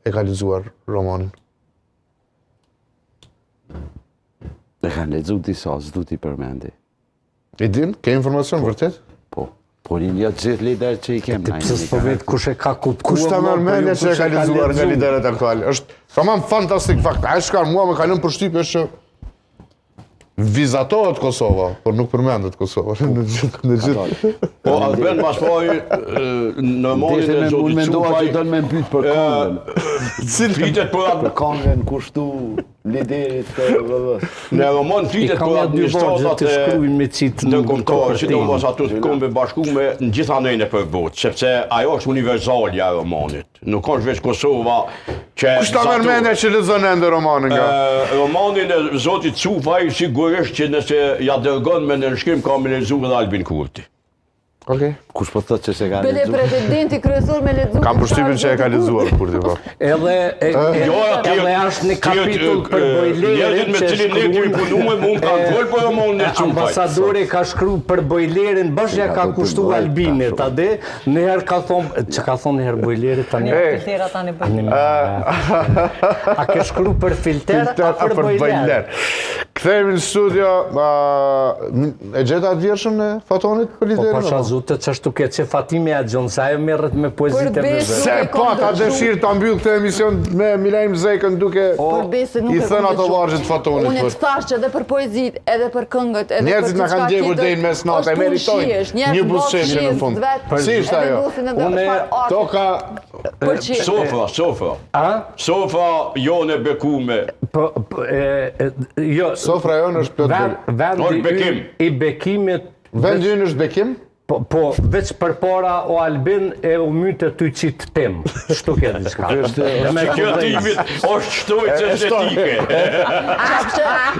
e ka lexuar romanin? E kanë lexu disa, s'du t'i përmendi. I din? Ke informacion vërtet? Po. Po një gjithë lider që i kem. Ti pse s'po vet kush e ka kuptuar? Kush ta merr mendje që e ka lexuar nga liderët aktual? Është tamam fantastik fakt. Ai shkar mua më ka lënë përshtypje që vizatohet Kosova, por nuk përmendet Kosova në gjithë. Po Albin mas pari në mondin e zotit Mendova që do më pyet për Kongën. flitet për Kongën kushtu liderit të VV-s. në roman flitet për administratat të shkruajnë me cit në ndërkombëtare, sidomos ato të kombëve bashkuara në gjithë anëjnë për botë, sepse ajo është univerzalja e romanit. Nuk është veç Kosova që Kush ta merr mendje që lexon ende romanin nga? romanin e zotit Cufaj sigurisht që nëse ja dërgon me nënshkrim ka me lexuar edhe Albin Kurti. Okej. Kush po thotë që se ka Bele lexuar? pretendenti kryesor me lexuar. Kam përshtypjen që e ka lexuar Kurti po. Edhe është një kapitull për bojlerin njerëzit me cilin ne kemi punuar, mund kanë folë për romanin e Cufajt. Ambasadori ka shkruar për bojlerin, bashkë ka kushtuar Albinit, a de? Nëherë ka thonë, që ka thonë nëherë bojlerit tani. Filtera tani bëjnë. A ke shkruar për filter apo për bojler? Kthehemi në studio, e gjeta atë vjershën e Fatonit për Po liderin? pasha zotë që ashtu ke që Fatimi a gjonë, sa e merret me poezit e vezë. Se po, ta dëshirë ta mbyll këtë emision me Milajm Zekën duke i thënë ato vargjet Fatonit. Unë të thash që edhe për poezit, edhe për këngët, edhe për Njerëzit na kanë djegur deri në mes natë, e meritojnë një buzëqeshje në fund. Si ishte ajo? Toka Sofra. Sofra jone bekume. Jo, Sofra jonë është plot. vendi i bekimit. Vendi ynë është bekim? Po, veç për para o Albin e u mytë ty qitë tem. Shtu ke diçka. Kjo timit është shtojtë estetike.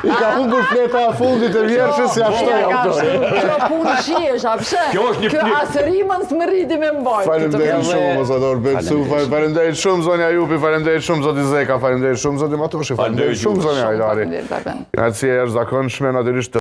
I ka hungur fleta e fundit e vjershës si ashtoj auto. Kjo punë shiesh, apshe? Kjo është një Kjo plik. asërimën s'mërriti me mbajtë. Faleminderit shumë, ambasador Becuf, faleminderit shumë zonja Jupi, faleminderit shumë zoti Zeka, faleminderit shumë zoti Matoshi, faleminderit shumë zonja Ajlari. Grazie jashtëzakonshme natyrisht.